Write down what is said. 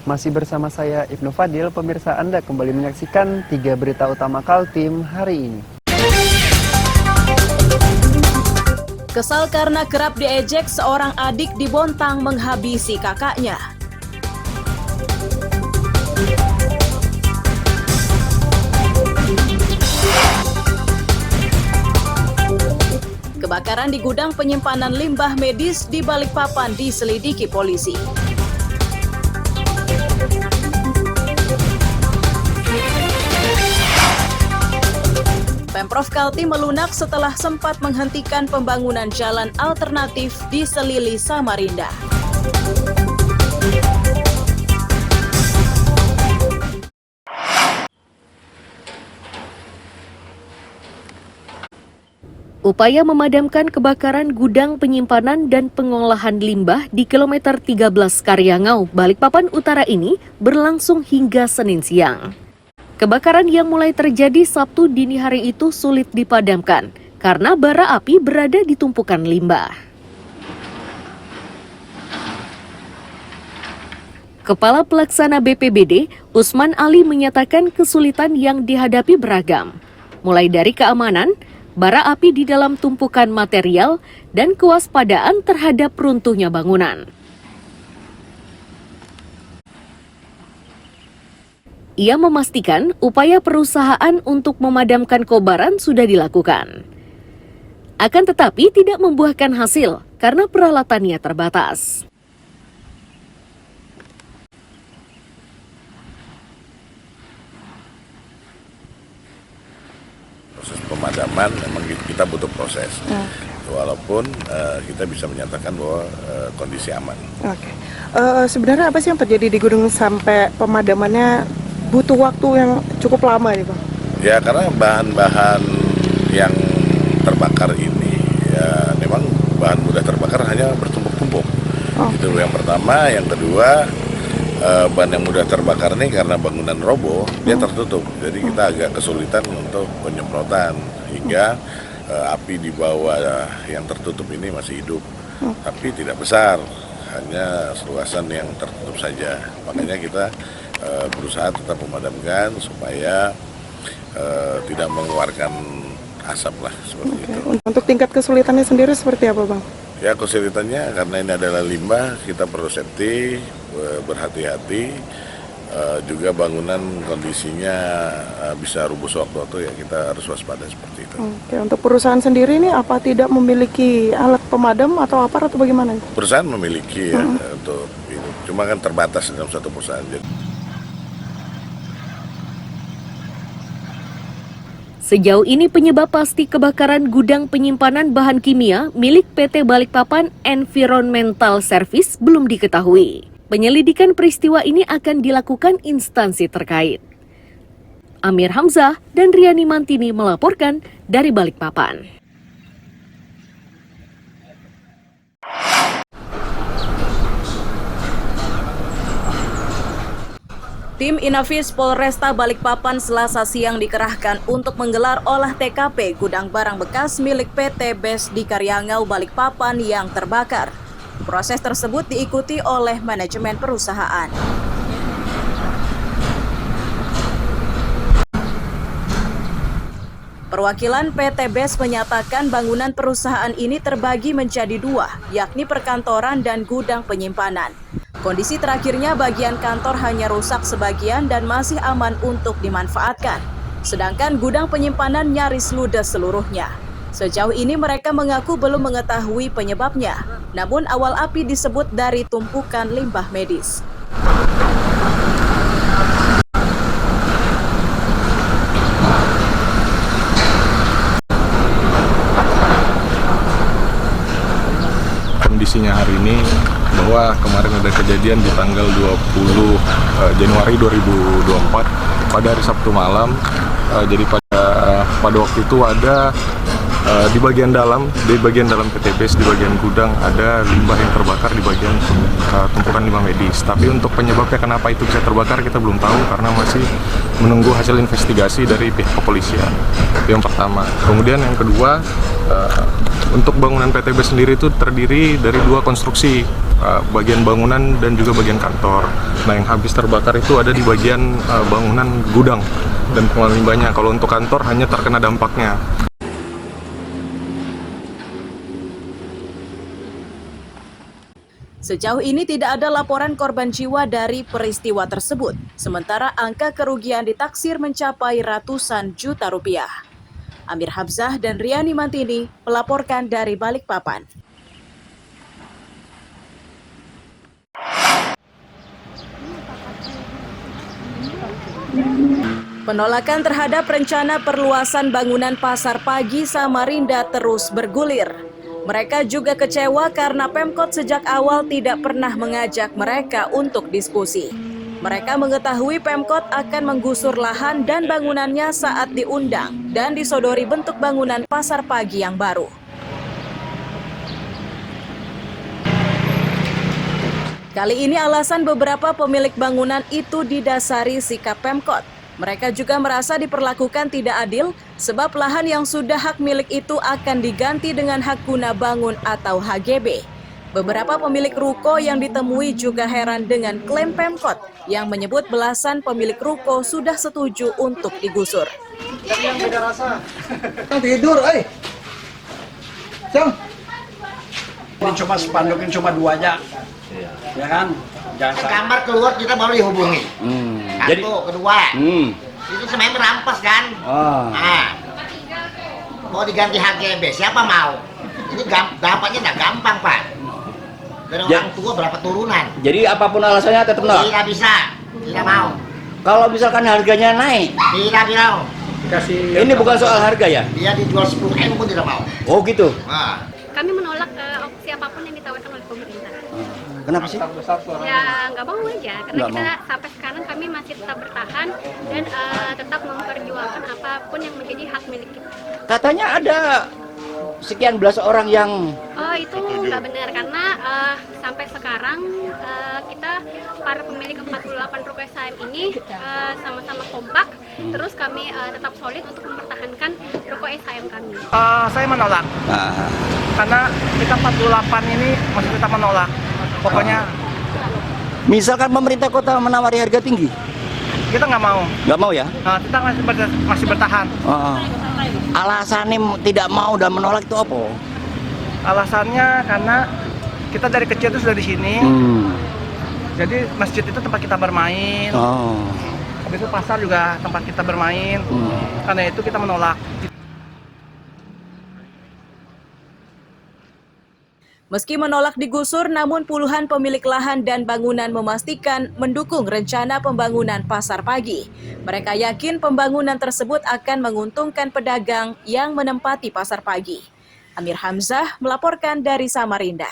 Masih bersama saya Ibnu Fadil, pemirsa Anda kembali menyaksikan 3 berita utama Kaltim hari ini. Kesal karena kerap diejek, seorang adik di Bontang menghabisi kakaknya. Kebakaran di gudang penyimpanan limbah medis di Balikpapan diselidiki polisi. Pemprov Kaltim melunak setelah sempat menghentikan pembangunan jalan alternatif di Selili, Samarinda. Upaya memadamkan kebakaran gudang penyimpanan dan pengolahan limbah di kilometer 13 Karyangau, Balikpapan Utara ini berlangsung hingga Senin siang. Kebakaran yang mulai terjadi Sabtu dini hari itu sulit dipadamkan karena bara api berada di tumpukan limbah. Kepala Pelaksana BPBD, Usman Ali menyatakan kesulitan yang dihadapi beragam, mulai dari keamanan, bara api di dalam tumpukan material, dan kewaspadaan terhadap runtuhnya bangunan. Ia memastikan upaya perusahaan untuk memadamkan kobaran sudah dilakukan. Akan tetapi tidak membuahkan hasil karena peralatannya terbatas. Proses pemadaman memang kita butuh proses, walaupun kita bisa menyatakan bahwa kondisi aman. Oke. Sebenarnya apa sih yang terjadi di gudang sampai pemadamannya butuh waktu yang cukup lama nih Bang? Ya karena bahan-bahan yang terbakar ini ya memang bahan mudah terbakar hanya bertumpuk-tumpuk. Itu yang pertama. Yang kedua, bahan yang mudah terbakar ini karena bangunan roboh dia tertutup, jadi kita agak kesulitan untuk penyemprotan hingga api di bawah yang tertutup ini masih hidup, tapi tidak besar, hanya seluasan yang tertutup saja. Makanya kita berusaha tetap memadamkan supaya tidak mengeluarkan asap lah seperti itu. Untuk tingkat kesulitannya sendiri seperti apa Bang? Ya kesulitannya karena ini adalah limbah, kita perlu safety, berhati-hati, juga bangunan kondisinya bisa rubuh sewaktu-waktu, ya kita harus waspada seperti itu. Oke, untuk perusahaan sendiri ini apa tidak memiliki alat pemadam atau aparat atau bagaimana? Perusahaan memiliki ya untuk itu, cuma kan terbatas dalam satu perusahaan. Sejauh ini penyebab pasti kebakaran gudang penyimpanan bahan kimia milik PT Balikpapan Environmental Service belum diketahui. Penyelidikan peristiwa ini akan dilakukan instansi terkait. Amir Hamzah dan Riani Mantini melaporkan dari Balikpapan. Tim Inafis Polresta Balikpapan Selasa siang dikerahkan untuk menggelar olah TKP gudang barang bekas milik PT BES di Karyangau, Balikpapan yang terbakar. Proses tersebut diikuti oleh manajemen perusahaan. Perwakilan PT BES menyatakan bangunan perusahaan ini terbagi menjadi dua, yakni perkantoran dan gudang penyimpanan. Kondisi terakhirnya bagian kantor hanya rusak sebagian dan masih aman untuk dimanfaatkan. Sedangkan gudang penyimpanan nyaris ludes seluruhnya. Sejauh ini mereka mengaku belum mengetahui penyebabnya. Namun awal api disebut dari tumpukan limbah medis. Kondisinya hari ini bahwa kemarin ada kejadian di tanggal 20 Januari 2024 pada hari Sabtu malam. Jadi pada waktu itu ada di bagian dalam PT BES, di bagian gudang ada limbah yang terbakar di bagian tumpukan limbah medis. Tapi untuk penyebabnya kenapa itu bisa terbakar kita belum tahu karena masih menunggu hasil investigasi dari pihak kepolisian. Itu yang pertama. Kemudian yang kedua, Untuk bangunan PTB sendiri itu terdiri dari 2 konstruksi, bagian bangunan dan juga bagian kantor. Nah, yang habis terbakar itu ada di bagian bangunan gudang dan pengelolaan limbahnya. Kalau untuk kantor hanya terkena dampaknya. Sejauh ini tidak ada laporan korban jiwa dari peristiwa tersebut, sementara angka kerugian ditaksir mencapai ratusan juta rupiah. Amir Hamzah dan Riani Mantini melaporkan dari Balikpapan. Penolakan terhadap rencana perluasan bangunan Pasar Pagi Samarinda terus bergulir. Mereka juga kecewa karena Pemkot sejak awal tidak pernah mengajak mereka untuk diskusi. Mereka mengetahui Pemkot akan menggusur lahan dan bangunannya saat diundang dan disodori bentuk bangunan Pasar Pagi yang baru. Kali ini alasan beberapa pemilik bangunan itu didasari sikap Pemkot. Mereka juga merasa diperlakukan tidak adil sebab lahan yang sudah hak milik itu akan diganti dengan hak guna bangun atau HGB. Beberapa pemilik ruko yang ditemui juga heran dengan klaim Pemkot yang menyebut belasan pemilik ruko sudah setuju untuk digusur. Tidur, ini cuma spanduknya cuma 2 aja, ya kan? Kamar keluar kita baru dihubungi. Jadi, Kedua, itu semuanya merampas kan? Nah, mau diganti HGB, siapa mau? Ini dapatnya nggak gampang, Pak. Dari orang tua berapa turunan? jadi apapun alasannya tetap nolak. Tidak bisa, tidak mau. Kalau misalkan harganya naik, Tidak mau. ini bukan soal harga ya? Dia dijual 10.000 pun tidak mau. Oh gitu. Nah. Kami menolak opsi apapun yang ditawarkan oleh pemerintah. Kenapa sih? Ya nggak mau aja, karena Nggak kita sampai sekarang kami masih tetap bertahan dan tetap memperjuangkan apapun yang menjadi hak milik kita. Katanya ada sekian belas orang yang Oh itu nggak benar, karena sampai sekarang kita para pemilik 48 ruko SHM ini sama-sama kompak, terus kami tetap solid untuk mempertahankan ruko SHM kami. Saya menolak, karena kita 48 ini masih tetap menolak. Pokoknya misalkan pemerintah kota menawari harga tinggi, kita nggak mau. nggak mau ya? Kita masih bertahan. Alasannya tidak mau dan menolak itu apa? Alasannya karena kita dari kecil itu sudah di sini. Jadi masjid itu tempat kita bermain. Habis itu pasar juga tempat kita bermain. Karena itu kita menolak. Meski menolak digusur, namun puluhan pemilik lahan dan bangunan memastikan mendukung rencana pembangunan Pasar Pagi. Mereka yakin pembangunan tersebut akan menguntungkan pedagang yang menempati Pasar Pagi. Amir Hamzah melaporkan dari Samarinda.